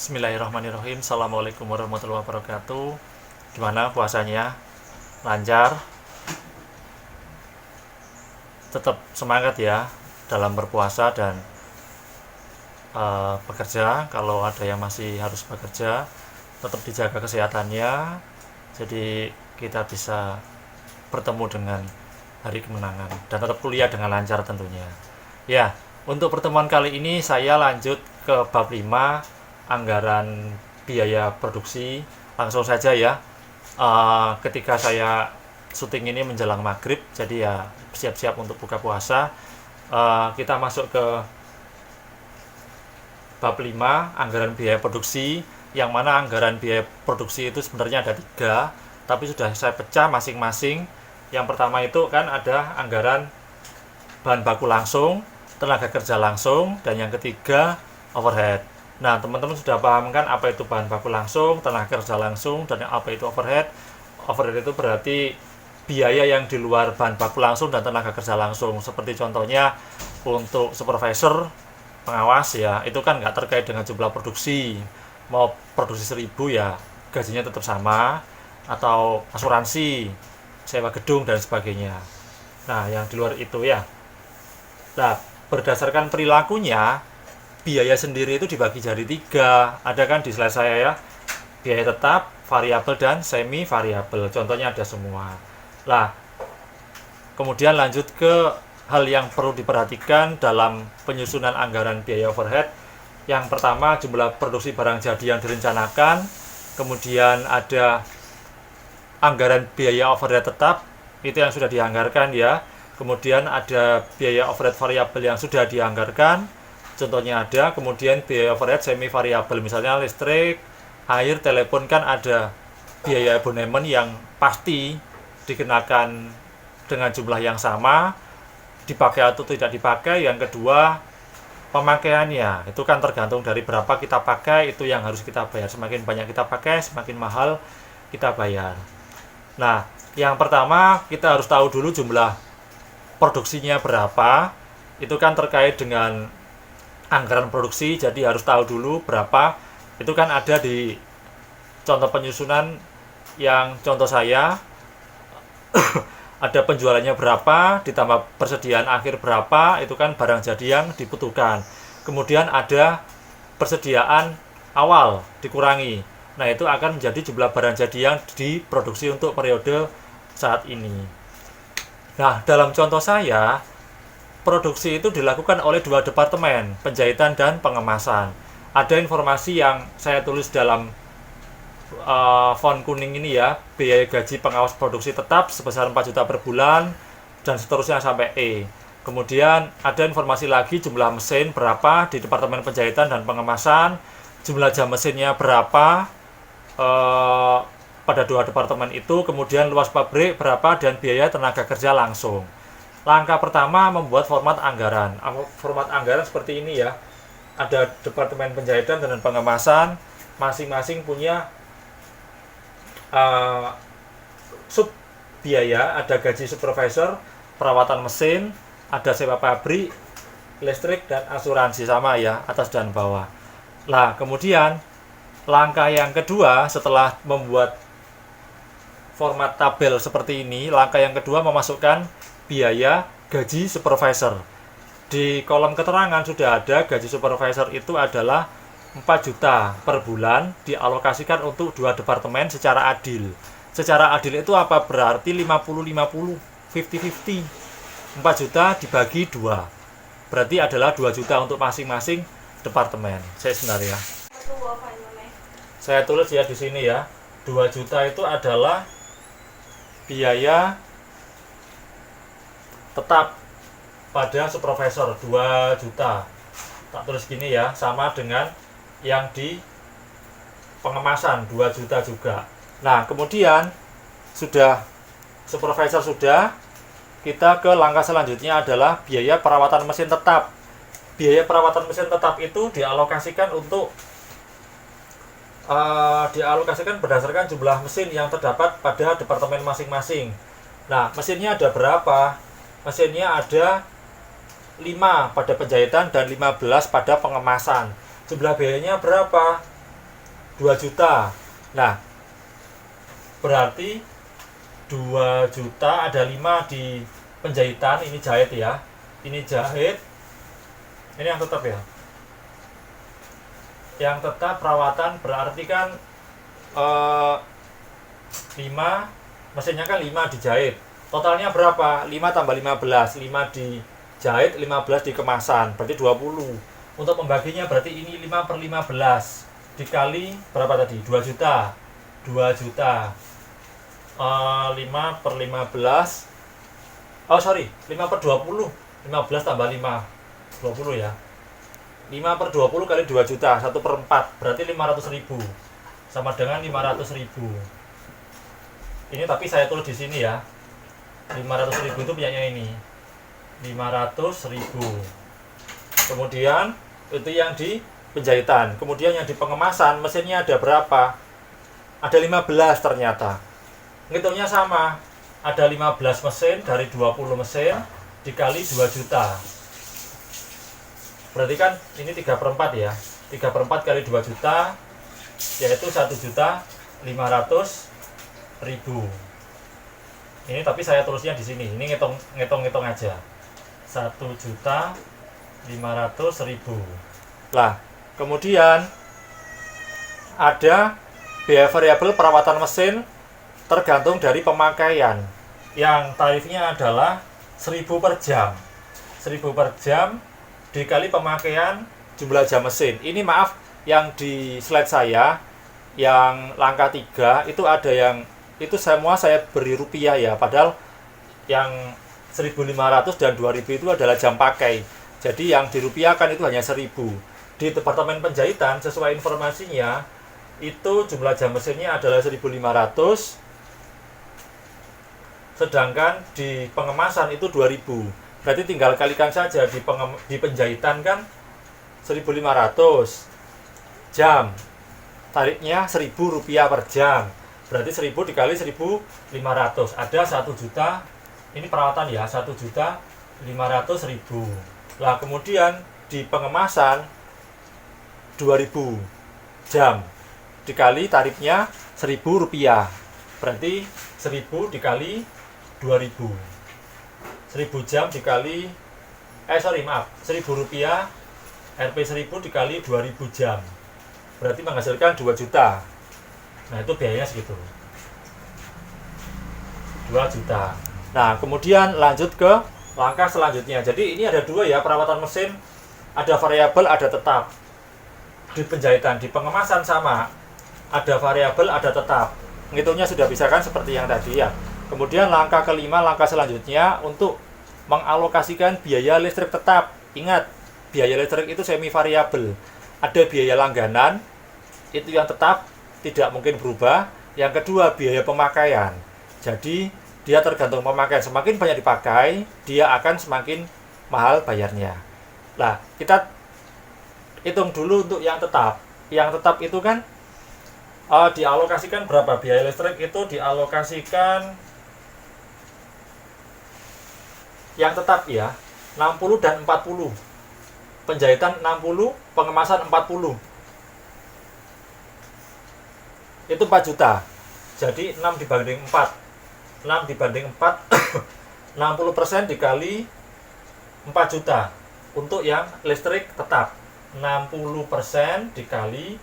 Bismillahirrahmanirrahim. Assalamualaikum warahmatullahi wabarakatuh. Gimana puasanya? Lancar? Tetap semangat ya dalam berpuasa dan bekerja. Kalau ada yang masih harus bekerja, tetap dijaga kesehatannya. Jadi kita bisa bertemu dengan hari kemenangan dan tetap kuliah dengan lancar tentunya. Ya, untuk pertemuan kali ini saya lanjut ke bab 5, anggaran biaya produksi. Langsung saja ya. Ketika saya syuting ini menjelang maghrib, jadi ya siap-siap untuk buka puasa. Kita masuk ke bab 5, anggaran biaya produksi, yang mana anggaran biaya produksi itu sebenarnya ada 3, tapi sudah saya pecah masing-masing. Yang pertama itu kan ada anggaran bahan baku langsung, tenaga kerja langsung, dan yang ketiga overhead. Nah, teman-teman sudah paham kan apa itu bahan baku langsung, tenaga kerja langsung, dan apa itu overhead. Overhead itu berarti biaya yang di luar bahan baku langsung dan tenaga kerja langsung. Seperti contohnya untuk supervisor, pengawas ya, itu kan nggak terkait dengan jumlah produksi. Mau produksi 1000 ya gajinya tetap sama, atau asuransi, sewa gedung, dan sebagainya. Nah, yang di luar itu ya. Nah, berdasarkan perilakunya, biaya sendiri itu dibagi jadi 3. Ada kan di slide saya ya, biaya tetap, variabel, dan semi variabel. Contohnya ada semua. Nah, kemudian lanjut ke hal yang perlu diperhatikan dalam penyusunan anggaran biaya overhead. Yang pertama, jumlah produksi barang jadi yang direncanakan. Kemudian ada anggaran biaya overhead tetap, itu yang sudah dianggarkan ya. Kemudian ada biaya overhead variabel yang sudah dianggarkan, contohnya ada. Kemudian biaya overhead semi variabel, misalnya listrik, air, telepon, kan ada biaya abonemen yang pasti dikenakan dengan jumlah yang sama, dipakai atau tidak dipakai. Yang kedua, pemakaiannya itu kan tergantung dari berapa kita pakai, itu yang harus kita bayar. Semakin banyak kita pakai, semakin mahal kita bayar. Nah, yang pertama kita harus tahu dulu jumlah produksinya berapa. Itu kan terkait dengan anggaran produksi, jadi harus tahu dulu berapa. Itu kan ada di contoh penyusunan yang contoh saya. Ada penjualannya berapa, ditambah persediaan akhir berapa, itu kan barang jadi yang dibutuhkan. Kemudian ada persediaan awal dikurangi. Nah, itu akan menjadi jumlah barang jadi yang diproduksi untuk periode saat ini. Nah, dalam contoh saya, produksi itu dilakukan oleh 2 departemen, penjahitan dan pengemasan. Ada informasi yang saya tulis dalam font kuning ini ya, biaya gaji pengawas produksi tetap sebesar 4 juta per bulan, dan seterusnya sampai E. Kemudian ada informasi lagi jumlah mesin berapa di departemen penjahitan dan pengemasan, jumlah jam mesinnya berapa pada 2 departemen itu, kemudian luas pabrik berapa, dan biaya tenaga kerja langsung. Langkah pertama, membuat format anggaran. Format anggaran seperti ini ya. Ada departemen penjahitan dan pengemasan, masing-masing punya sub biaya. Ada gaji supervisor, perawatan mesin, ada sewa pabrik, listrik, dan asuransi, sama ya, atas dan bawah. Nah, kemudian langkah yang kedua setelah membuat format tabel seperti ini, langkah yang kedua memasukkan biaya gaji supervisor. Di kolom keterangan sudah ada gaji supervisor itu adalah 4 juta per bulan, dialokasikan untuk 2 departemen secara adil. Secara adil itu apa? Berarti 50-50, 50-50. 4 juta dibagi 2. Berarti adalah 2 juta untuk masing-masing departemen. Saya sebentar ya. Saya tulis ya di sini ya. 2 juta itu adalah biaya tetap pada supervisor, 2 juta. Tak tulis gini ya, sama dengan yang di pengemasan 2 juta juga. Nah, kemudian sudah supervisor sudah, kita ke langkah selanjutnya adalah biaya perawatan mesin tetap. Biaya perawatan mesin tetap itu dialokasikan berdasarkan jumlah mesin yang terdapat pada departemen masing-masing. Nah, mesinnya ada berapa? Mesinnya ada 5 pada penjahitan dan 15 pada pengemasan. Jumlah biayanya berapa? 2 juta. Nah, berarti 2 juta ada 5 di penjahitan, ini jahit ya. Ini jahit. Ini yang tetap ya. Yang tetap perawatan berarti kan 5, mesinnya kan 5 dijahit. Totalnya berapa? 5 tambah 15. 5 dijahit, 15 di kemasan. Berarti 20. Untuk membaginya berarti ini 5 per 15 dikali berapa tadi? 2 juta. 2 juta. 5 per 15. Oh sorry, 5 per 20. 15 tambah 5. 20 ya. 5 per 20 kali 2 juta. 1 per 4. Berarti 500.000. Sama dengan 500.000. Ini tapi saya tulis di sini ya. 500.000 itu punyanya ini. 500.000. Kemudian itu yang di penjahitan. Kemudian yang di pengemasan, mesinnya ada berapa? Ada 15 ternyata. Ngitungnya sama. Ada 15 mesin dari 20 mesin dikali 2 juta. Berarti kan ini 3 per 4 ya. 3 per 4 kali 2 juta yaitu 1.500.000. Ini tapi saya tulisnya di sini. Ini ngitung aja. 1.500.000. Lah, kemudian ada biaya variabel perawatan mesin tergantung dari pemakaian. Yang tarifnya adalah 1.000 per jam. 1.000 per jam dikali pemakaian jumlah jam mesin. Ini maaf, yang di slide saya yang langkah 3 itu ada yang itu semua saya beri rupiah ya, padahal yang 1.500 dan 2.000 itu adalah jam pakai. Jadi yang dirupiahkan itu hanya 1.000. Di departemen penjahitan sesuai informasinya itu jumlah jam mesinnya adalah 1.500, sedangkan di pengemasan itu 2.000. Berarti tinggal kalikan saja, di penjahitan kan 1.500 jam, tarifnya Rp1.000 per jam. Berarti 1.000 dikali 1.500 ada 1 juta. Ini perawatan ya, 1.500.000. Lah kemudian di pengemasan 2.000 jam dikali tarifnya Rp1.000. Berarti 1.000 dikali 2.000. 1.000 jam dikali Rp1.000 Rp 1.000 dikali 2.000 jam. Berarti menghasilkan 2 juta. Nah, itu biayanya segitu. 2 juta. Nah, kemudian lanjut ke langkah selanjutnya. Jadi ini ada 2 ya, perawatan mesin. Ada variabel, ada tetap. Di penjahitan, di pengemasan sama. Ada variabel, ada tetap. Ngitungnya sudah bisa kan seperti yang tadi ya. Kemudian langkah kelima, langkah selanjutnya untuk mengalokasikan biaya listrik tetap. Ingat, biaya listrik itu semi variabel. Ada biaya langganan, itu yang tetap, tidak mungkin berubah. Yang kedua, biaya pemakaian. Jadi, dia tergantung pemakaian. Semakin banyak dipakai, dia akan semakin mahal bayarnya. Nah, kita hitung dulu untuk yang tetap. Yang tetap itu kan dialokasikan berapa? Biaya listrik itu dialokasikan yang tetap ya, 60 dan 40. Penjahitan 60, pengemasan 40. Itu 4 juta. Jadi 6 dibanding 4. 6 dibanding 4 60% dikali 4 juta untuk yang listrik tetap. 60% dikali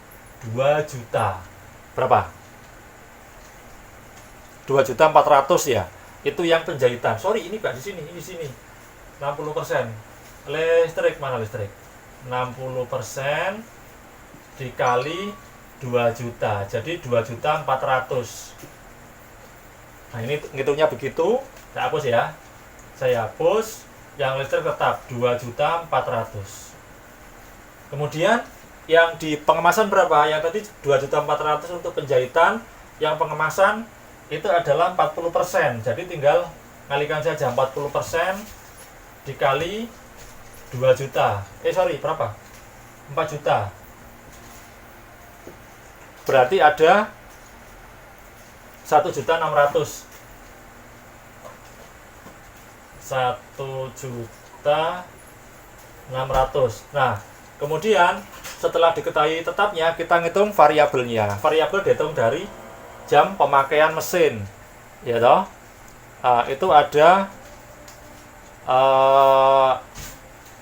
2 juta. Berapa? 2.400.000 ya. Itu yang penjahitan. Sorry, ini Pak di sini, ini di sini. 60%. Listrik mana listrik? 60% dikali 2 juta. Jadi 2.400.000. Nah, ini ngitungnya begitu. Saya hapus ya. Saya hapus. Yang listrik tetap 2.400.000. Kemudian yang di pengemasan berapa? Yang tadi 2.400.000 untuk penjahitan. Yang pengemasan itu adalah 40%. Jadi tinggal kalikan saja 40% dikali 2 juta. Berapa? 4 juta. Berarti ada 1.600.000. 1.600.000. Nah, kemudian setelah diketahui tetapnya, kita ngitung variabelnya. Variabel dihitung dari jam pemakaian mesin, ya toh. Itu ada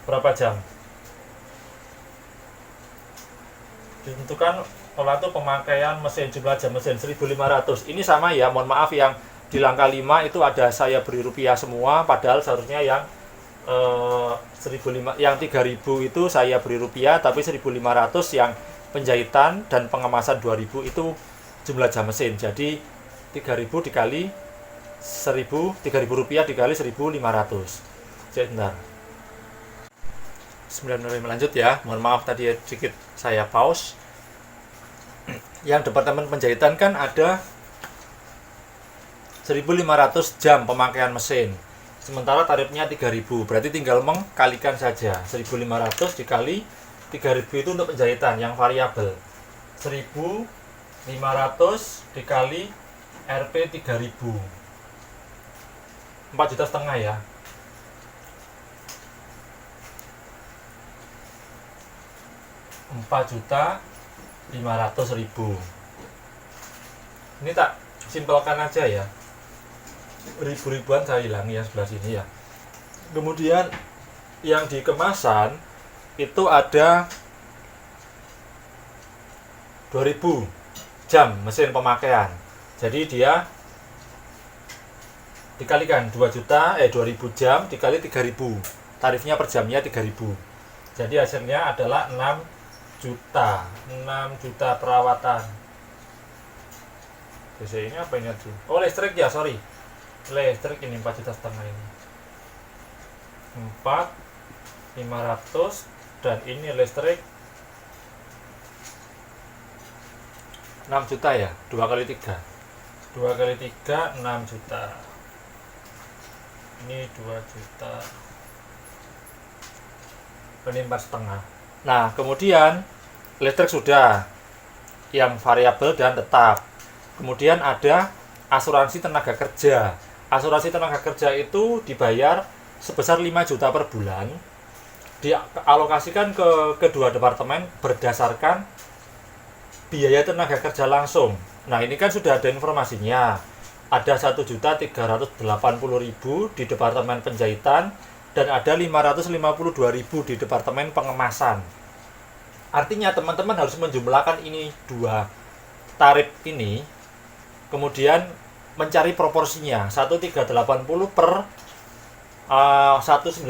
berapa jam? Ditentukan oleh itu pemakaian mesin, jumlah jam mesin 1500. Ini sama ya, mohon maaf yang di langkah 5 itu ada saya beri rupiah semua, padahal seharusnya yang 3000 itu saya beri rupiah, tapi 1500 yang penjahitan dan pengemasan 2000 itu jumlah jam mesin. Jadi 3000 dikali 3000 rupiah dikali 1500. Sebentar. 9 lanjut ya. Mohon maaf tadi sedikit saya pause. Yang departemen penjahitan kan ada 1500 jam pemakaian mesin. Sementara tarifnya 3000, berarti tinggal mengkalikan saja. 1500 dikali 3000 itu untuk penjahitan yang variabel. 1500 dikali Rp 3000. 4,5 juta ya. Rp4.500.000. Ini tak simpelkan aja ya. Ribu-ribuan saya hilangi yang sebelah sini ya. Kemudian yang di kemasan itu ada 2000 jam mesin pemakaian. Jadi dia dikalikan 2000 jam dikali 3000. Tarifnya per jamnya 3000. Jadi hasilnya adalah 6 juta perawatan. Jadi ini apa ini? Oh, listrik ya, sorry. Listrik ini 4,5 juta ini. 4.500 dan ini listrik 6 juta ya, 2 kali 3. 2 kali 3 6 juta. Ini 2 juta. Ini 4,5. Nah, kemudian listrik sudah yang variabel dan tetap. Kemudian ada asuransi tenaga kerja. Asuransi tenaga kerja itu dibayar sebesar 5 juta per bulan, dialokasikan ke kedua departemen berdasarkan biaya tenaga kerja langsung. Nah, ini kan sudah ada informasinya. Ada 1.380.000 di departemen penjahitan dan ada 552.000 di departemen pengemasan. Artinya teman-teman harus menjumlahkan ini dua tarif ini, kemudian mencari proporsinya 1.380 per 1.932.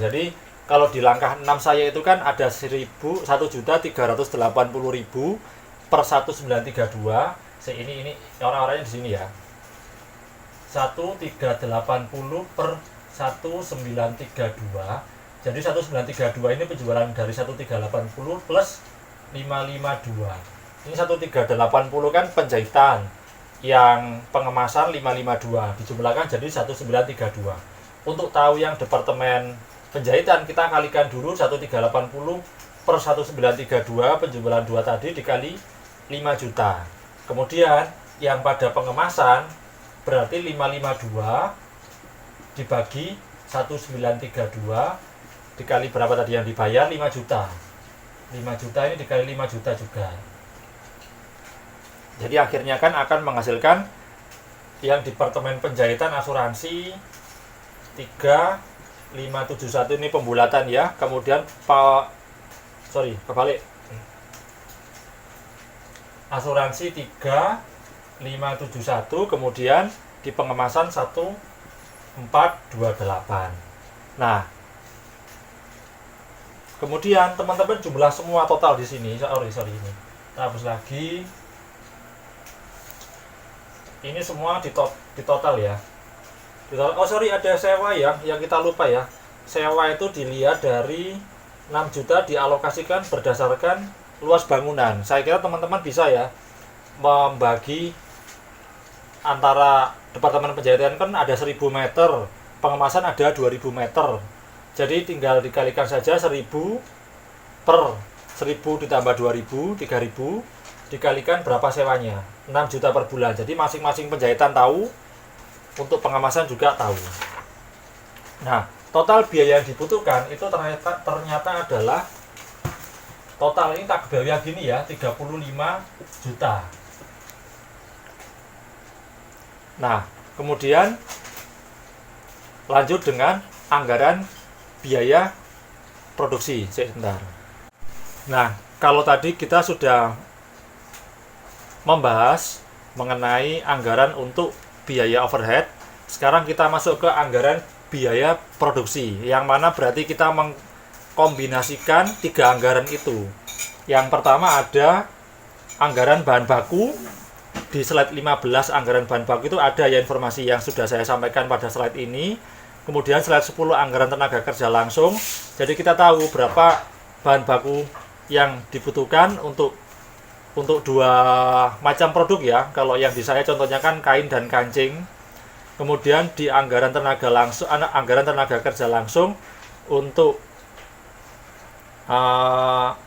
Jadi kalau di langkah 6 saya itu kan ada 1.380.000 per 1.932. Ini orang-orangnya di sini ya. 1.380 per 1.932. Jadi 1.932 ini penjualan dari 1.380 plus 552. Ini 1.380 kan penjahitan, yang pengemasan 552 dijumlahkan jadi 1.932. Untuk tahu yang departemen penjahitan kita kalikan dulu 1.380 per 1.932 penjualan 2 tadi dikali 5 juta. Kemudian yang pada pengemasan berarti 552 dibagi 1.932 dikali berapa tadi yang dibayar? 5 juta. 5 juta ini dikali 5 juta juga. Jadi akhirnya kan akan menghasilkan yang departemen penjahitan asuransi 3.571 ini pembulatan ya. Kemudian kebalik. Asuransi 3.571, kemudian di pengemasan 1.428. Nah, kemudian teman-teman jumlah semua total di sini. Sorry ini. Kita hapus lagi. Ini semua di total ya. Ada sewa ya, yang kita lupa ya. Sewa itu dilihat dari 6 juta dialokasikan berdasarkan luas bangunan. Saya kira teman-teman bisa ya membagi antara departemen penjahitan kan ada 1000 meter, pengemasan ada 2000 meter. Jadi tinggal dikalikan saja 1000 per 1000 ditambah 2000, 3000 dikalikan berapa sewanya, 6 juta per bulan. Jadi masing-masing penjahitan tahu, untuk pengemasan juga tahu. Nah, total biaya yang dibutuhkan itu ternyata adalah total ini tak bawah gini ya, 35 juta. Nah, kemudian lanjut dengan anggaran biaya produksi. Sebentar. Nah, kalau tadi kita sudah membahas mengenai anggaran untuk biaya overhead, sekarang kita masuk ke anggaran biaya produksi, yang mana berarti kita mengkombinasikan 3 anggaran itu. Yang pertama ada anggaran bahan baku. Di slide 15 anggaran bahan baku itu ada ya informasi yang sudah saya sampaikan pada slide ini. Kemudian slide 10 anggaran tenaga kerja langsung. Jadi kita tahu berapa bahan baku yang dibutuhkan untuk 2 macam produk ya. Kalau yang di saya contohnya kan kain dan kancing. Kemudian di anggaran tenaga kerja langsung untuk 2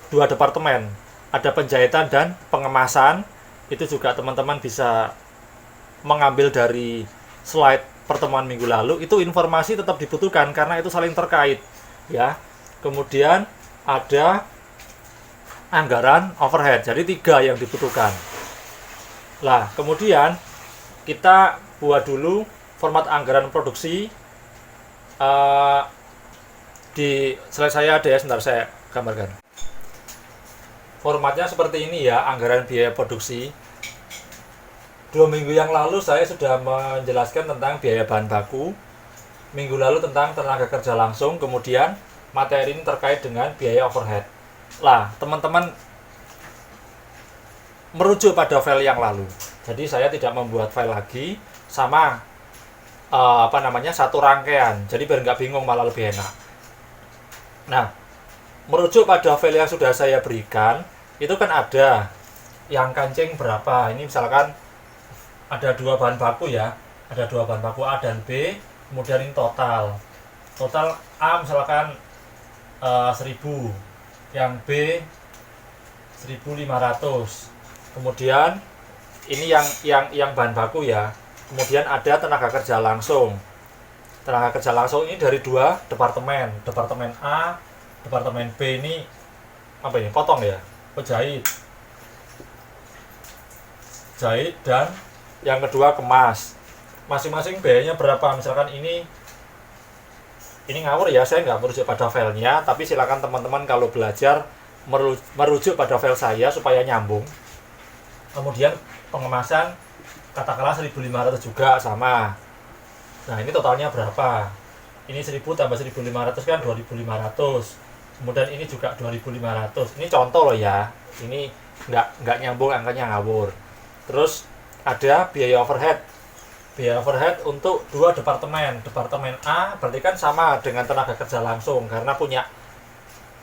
departemen, ada penjahitan dan pengemasan. Itu juga teman-teman bisa mengambil dari slide pertemuan minggu lalu. Itu informasi tetap dibutuhkan karena itu saling terkait ya. Kemudian ada anggaran overhead, jadi 3 yang dibutuhkan. Lah, kemudian kita buat dulu format anggaran produksi. Di slide saya ada ya, sebentar saya gambarkan. Formatnya seperti ini ya, anggaran biaya produksi. 2 minggu yang lalu saya sudah menjelaskan tentang biaya bahan baku. Minggu lalu tentang tenaga kerja langsung, kemudian materi ini terkait dengan biaya overhead. Lah, teman-teman merujuk pada file yang lalu. Jadi saya tidak membuat file lagi, sama satu rangkaian. Jadi biar nggak bingung, malah lebih enak. Nah, merujuk pada file yang sudah saya berikan, itu kan ada yang kancing berapa. Ini misalkan ada 2 bahan baku ya, ada 2 bahan baku A dan B. Kemudian ini total A misalkan 1000, yang B 1500. Kemudian ini yang bahan baku ya. Kemudian ada tenaga kerja langsung. Tenaga kerja langsung ini dari 2 departemen. Departemen A, departemen B ini apa ini? Potong ya, penjahit. Jahit, dan yang kedua kemas. Masing-masing biayanya berapa? Misalkan ini ngawur ya, saya nggak merujuk pada filenya, tapi silakan teman-teman kalau belajar merujuk pada file saya supaya nyambung. Kemudian pengemasan katakanlah 1500 juga sama. Nah, ini totalnya berapa? Ini 1000 tambah 1500 kan 2500. Kemudian ini juga 2500. Ini contoh loh ya. Ini nggak nyambung, angkanya ngawur. Terus ada biaya overhead. Biaya overhead untuk 2 departemen. Departemen A berarti kan sama dengan tenaga kerja langsung, karena punya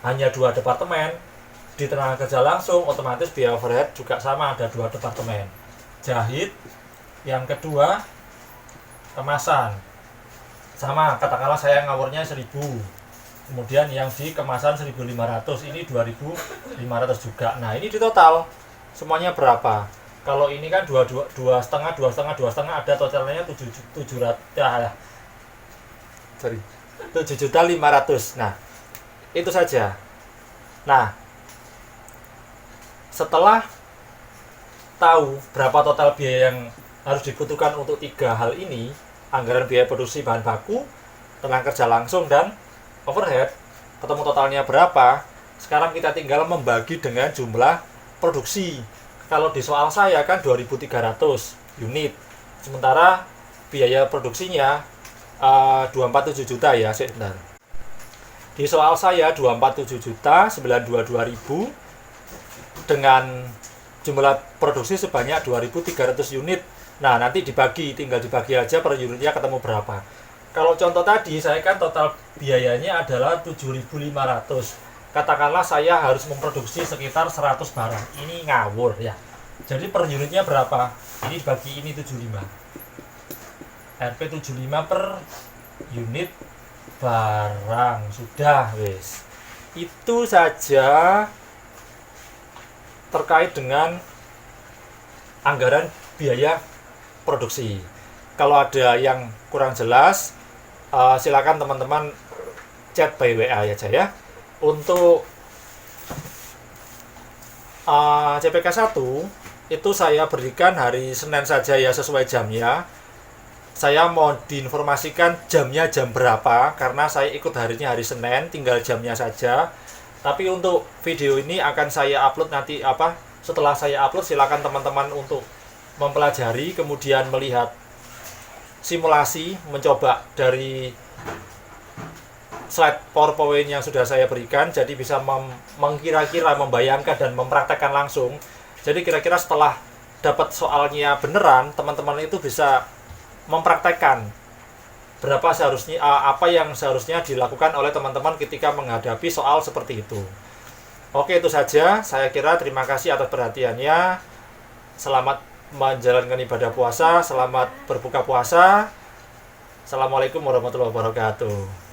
hanya 2 departemen. Di tenaga kerja langsung otomatis biaya overhead juga sama, ada 2 departemen. Jahit, yang kedua kemasan sama, katakanlah saya ngawurnya 1000. Kemudian yang di kemasan 1500, ini 2500 juga. Nah, ini di total semuanya berapa? Kalau ini kan 2,5 ada totalnya 7.500.000. Nah, itu saja. Nah, setelah tahu berapa total biaya yang harus dibutuhkan untuk 3 hal ini, anggaran biaya produksi bahan baku, tenaga kerja langsung, dan overhead, ketemu totalnya berapa, sekarang kita tinggal membagi dengan jumlah produksi. Kalau di soal saya kan 2.300 unit, sementara biaya produksinya 247 juta ya, sebentar. Di soal saya 247 juta 922.000 dengan jumlah produksi sebanyak 2.300 unit. Nah, nanti tinggal dibagi aja per unitnya ketemu berapa. Kalau contoh tadi saya kan total biayanya adalah 7.500. Katakanlah saya harus memproduksi sekitar 100 barang. Ini ngawur ya. Jadi per unitnya berapa? Ini dibagi ini 75. Rp 75 per unit barang. Sudah, wes. Itu saja terkait dengan anggaran biaya produksi. Kalau ada yang kurang jelas, silakan teman-teman chat by WA aja ya. Untuk CPK 1 itu saya berikan hari Senin saja ya, sesuai jamnya. Saya mau diinformasikan jamnya jam berapa, karena saya ikut harinya hari Senin, tinggal jamnya saja. Tapi untuk video ini akan saya upload nanti setelah saya upload, silakan teman-teman untuk mempelajari, kemudian melihat simulasi, mencoba dari slide PowerPoint yang sudah saya berikan, jadi bisa mengkira-kira, membayangkan dan mempraktekkan langsung. Jadi kira-kira setelah dapat soalnya beneran, teman-teman itu bisa mempraktekkan apa yang seharusnya dilakukan oleh teman-teman ketika menghadapi soal seperti itu. Oke, itu saja. Saya kira terima kasih atas perhatiannya. Selamat menjalankan ibadah puasa, selamat berbuka puasa. Assalamualaikum warahmatullahi wabarakatuh.